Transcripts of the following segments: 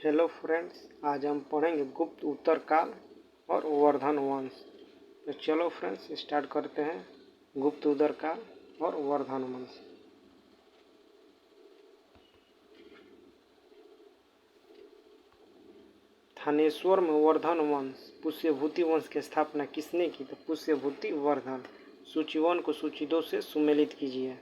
Hello friends, आज हम पढ़ेंगे गुप्त उत्तर काल और वर्धन वंश। तो चलो फ्रेंड्स स्टार्ट करते हैं। गुप्त उत्तर काल और वर्धन वंश। थानेश्वर में वर्धन वंश पुष्यभूति वंश की स्थापना किसने की? तो पुष्यभूति वर्धन। सूची 1 को सूची 2 से सुमेलित कीजिए।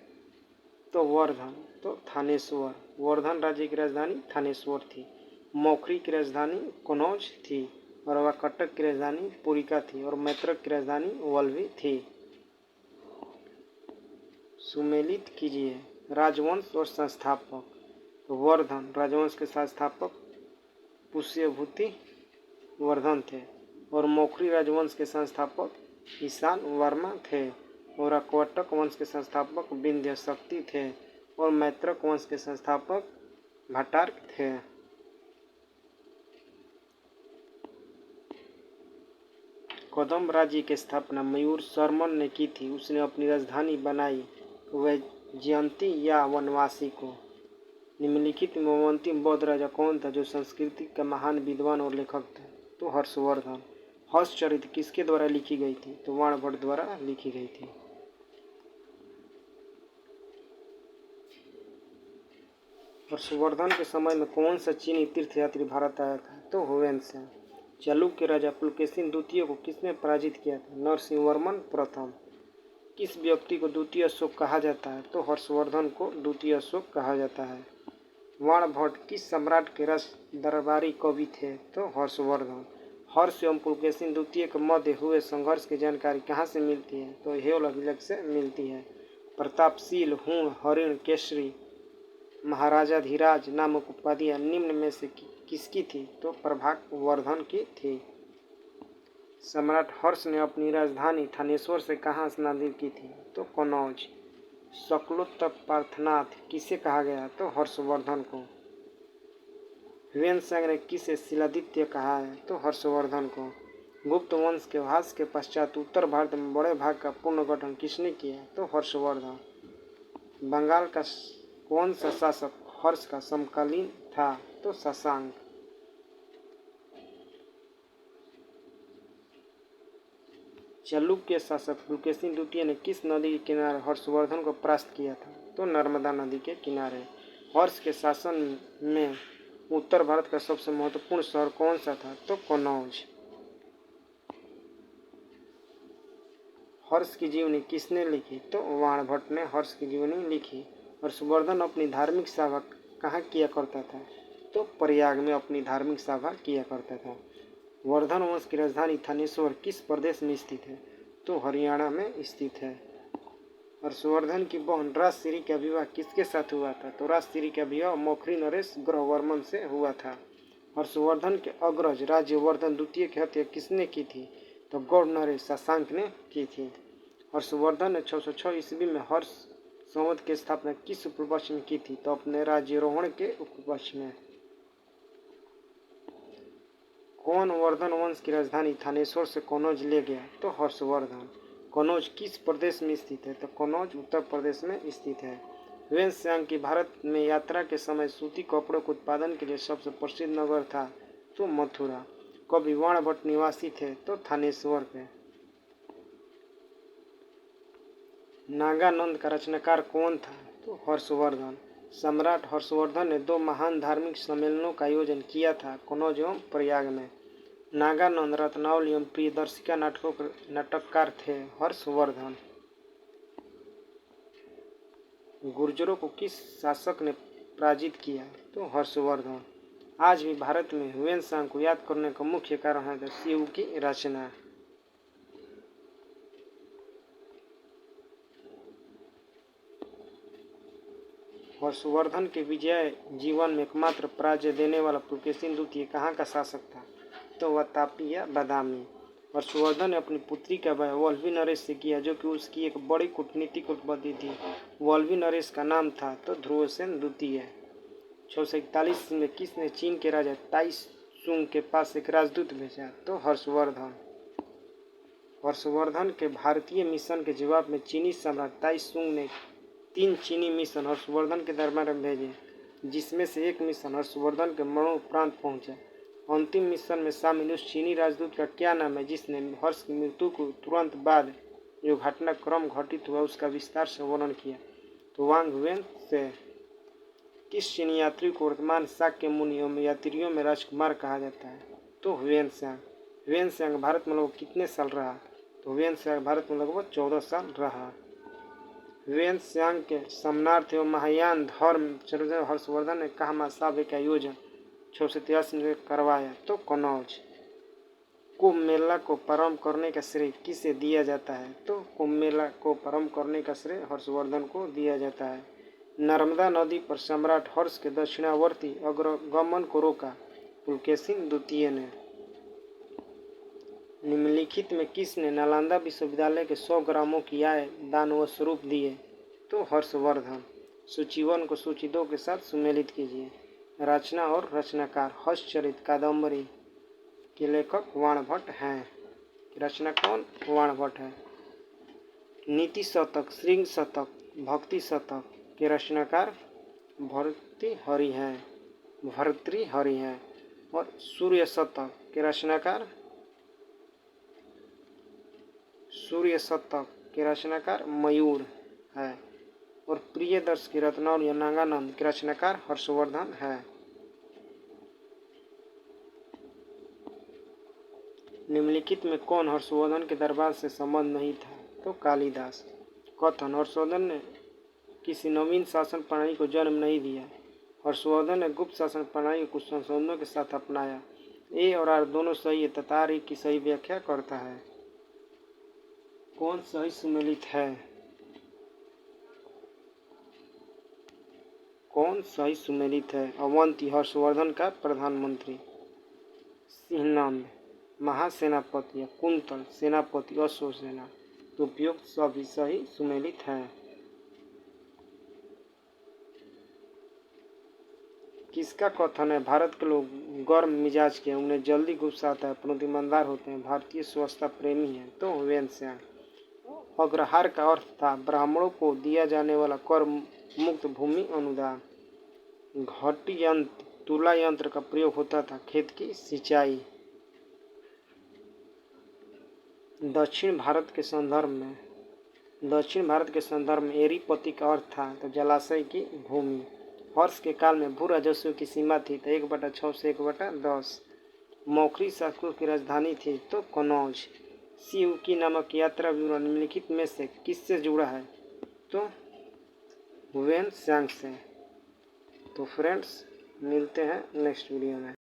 तो वर्धन, तो थानेश्वर। वर्धन राज्य की राजधानी थानेश्वर थी। मौखरी की राजधानी कनौज थी और वाकटक की राजधानी पुरिका थी और मैत्रक की राजधानी वल्लभी थी। सुमेलित कीजिए। राजवंश और संस्थापक। तो वर्धन राजवंश के संस्थापक पुष्यभूति वर्धन थे और मौखरी राजवंश के संस्थापक ईशान वर्मा थे और वाकटक वंश के संस्थापक विंध्य शक्ति थे और मैत्रक वंश के संस्थापक भट्टार्क थे। कदम राज्य की स्थापना मयूर शर्मन ने की थी। उसने अपनी राजधानी बनाई वैजयंती या वनवासी को। निम्नलिखित में अंतिम बौद्ध राजा कौन था जो संस्कृति का महान विद्वान और लेखक था? तो हर्षवर्धन। हर्षचरित किसके द्वारा लिखी गई थी? तो वाणभट्ट द्वारा लिखी गई थी। हर्षवर्धन के समय में कौन सा चीनी तीर्थयात्री भारत आया था? तो हुएनसांग। चालुक्य राजा पुलकेशिन द्वितीय को किसने पराजित किया था? नरसिंहवर्मन प्रथम। किस व्यक्ति को द्वितीय अशोक कहा जाता है? तो हर्षवर्धन को द्वितीय अशोक कहा जाता है। वाणभट्ट किस सम्राट के रस दरबारी कवि थे? तो हर्षवर्धन। हर्ष एवं पुलकेशिन द्वितीय के मध्य हुए संघर्ष की जानकारी कहाँ से मिलती है? तो हेवलगिलक से मिलती है। प्रतापशील, हूण, हरिण, केसरी, महाराजाधिराज नामक उपाधियां निम्न में से किसकी थी? तो प्रभावर्धन की थी। सम्राट हर्ष ने अपनी राजधानी थानेश्वर से कहाँ स्थानांतरित की थी? तो कनौज। शकलोत्पार्थनाथ किसे कहा गया? तो हर्षवर्धन को। हुएनसांग ने किसे शिलादित्य कहा है? तो हर्षवर्धन को। गुप्त वंश के ह्रास के पश्चात उत्तर भारत में बड़े भाग का पुनर्गठन किसने किया? तो हर्षवर्धन। बंगाल का कौन सा शासक हर्ष का समकालीन था? तो शशांक। चालुक्य शासक पुलकेशिन द्वितीय ने किस नदी के किनारे हर्षवर्धन को परास्त किया था? तो नर्मदा नदी के किनारे। हर्ष के शासन में उत्तर भारत का सबसे महत्वपूर्ण शहर कौन सा था? तो कनौज। हर्ष की जीवनी किसने लिखी? तो वाणभट्ट ने हर्ष की जीवनी लिखी। हर्षवर्धन अपनी धार्मिक सभा कहाँ किया करता था? तो प्रयाग में अपनी धार्मिक सभा किया करता था। वर्धन वंश की राजधानी थानेश्वर किस प्रदेश में स्थित है? तो हरियाणा में स्थित है। हर्षवर्धन की बहन राजश्री का विवाह किसके साथ हुआ था? तो राजश्री का विवाह मौखरी नरेश ग्रहवर्मन से हुआ था। हर्षवर्धन के अग्रज राज्यवर्धन द्वितीय की हत्या किसने की थी? तो गौड़ नरेश शशांक ने की थी। हर्षवर्धन ने 606 ईस्वी में हर्ष संवत की स्थापना किस उपपक्ष में की थी? तो अपने राज्यारोहण के उपपक्ष में। कौन वर्धन वंश की राजधानी थानेश्वर से कनौज ले गया? तो हर्षवर्धन। कनौज किस प्रदेश में स्थित है? तो कनौज उत्तर प्रदेश में स्थित है। हुएनसांग की भारत में यात्रा के समय सूती कपड़ों के उत्पादन के लिए सबसे प्रसिद्ध नगर था? तो मथुरा। कवि वाणभट्ट निवासी थे? तो थानेश्वर के। नागानंद का रचनाकार कौन था? तो हर्षवर्धन। सम्राट हर्षवर्धन ने 2 महान धार्मिक सम्मेलनों का आयोजन किया था कनौज एवं प्रयाग में। नागानंद रत्नावली एवं प्रियदर्शिका नाटकों के नाटककार थे। हर्षवर्धन। गुर्जरों को किस शासक ने पराजित किया? तो हर्षवर्धन। आज भी भारत में हुएनसांग को याद करने का मुख्य कारण है शिव की रचना। हर्षवर्धन के विजय जीवन में एकमात्र पराजय देने वाला पुलकेशिन द्वितीय कहाँ का शासक था? तो वह तापी या बादामी। हर्षवर्धन ने अपनी पुत्री का विवाह वल्लभी नरेश से किया जो कि उसकी एक बड़ी कूटनीतिक उपलब्धि थी। वल्लभी नरेश का नाम था तो ध्रुवसेन द्वितीय। 641 में किसने चीन के राजा ताइसुंग के पास एक राजदूत भेजा? तो हर्षवर्धन। हर्षवर्धन के भारतीय मिशन के जवाब में चीनी सम्राट ताइसुंग ने 3 चीनी मिशन हर्षवर्धन के दरबार में भेजे। जिसमें से एक मिशन हर्षवर्धन के मरणोपरांत पहुंचा। अंतिम मिशन में शामिल उस चीनी राजदूत का क्या नाम है जिसने हर्ष की मृत्यु को तुरंत बाद जो घटनाक्रम घटित हुआ उसका विस्तार से वर्णन किया? तो वांग वेन से। किस चीनी यात्री को वर्तमान शाक्य मुनियों में यात्रियों में राजकुमार कहा जाता है? तो ह्वेनसांग। ह्वेनसांग भारत में लगभग कितने साल रहा? तो ह्वेनसांग भारत में लगभग 14 साल रहा। ह्वेनसांग के सम्मानार्थ एवं महायान धर्म सर्वजन हर्षवर्धन ने कहा महासभा का आयोजन 683 में करवाया? तो कनौज। कुंभ मेला को प्रारंभ करने का श्रेय किसे दिया जाता है? तो कुंभ मेला को प्रारंभ करने का श्रेय हर्षवर्धन को दिया जाता है। नर्मदा नदी पर सम्राट हर्ष के दक्षिणावर्ती अग्रगमन को रोका? पुलकेशिन द्वितीय ने। निम्नलिखित में किसने नालंदा विश्वविद्यालय के 100 ग्रामों की आय दान व स्वरूप दिए? तो हर्षवर्धन। सूची 1 को सूची 2 के साथ सुमेलित कीजिए। रचना और रचनाकार हर्षचरित कादम्बरी के लेखक वाणभट्ट हैं। रचना कौन? वाणभट्ट है। नीति शतक, श्रृंग शतक, भक्ति शतक के रचनाकार भर्तृहरि हैं। और सूर्य शतक के रचनाकार मयूर है। और प्रियदर्श की रत्नौर या नागानंद के रचनाकार हर्षवर्धन है। निम्नलिखित में कौन हर्षवर्धन के दरबार से संबंध नहीं था? तो कालिदास। कथन हर्षवर्धन ने किसी नवीन शासन प्रणाली को जन्म नहीं दिया। हर्षवर्धन ने गुप्त शासन प्रणाली को कुछ संशोधनों के साथ अपनाया। ए और आर दोनों सही है तथा आर की सही व्याख्या करता है। कौन सही सुमेलित है? कौन सही सुमेलित है? अवंती हर्षवर्धन का प्रधानमंत्री। सिंहनंद महासेनापति या कुंतल सेनापति अश्वसेना। तो उपयुक्त सभी सही सुमेलित हैं। किसका कथन है भारत के लोग गर्म मिजाज के, उन्हें जल्दी गुस्सा आता है, परंतु ईमानदार होते हैं, भारतीय स्वच्छता प्रेमी हैं? तो ह्वेनसांग। अग्रहार का अर्थ था ब्राह्मणों को दिया जाने वाला कर मुक्त भूमि अनुदान। घटी यंत्र तुला यंत्र का प्रयोग होता था खेत की सिंचाई। दक्षिण भारत के संदर्भ में एरीपति का अर्थ था तो जलाशय की भूमि। हर्ष के काल में भू राजस्व की सीमा थी तो 1/6 से 1/10। मौखरी संस्कृत की राजधानी थी तो कनौज। सियुकी नामक यात्रा विवरण निम्नलिखित में से किससे जुड़ा है? तो ह्वेनसांग से। तो फ्रेंड्स मिलते हैं नेक्स्ट वीडियो में।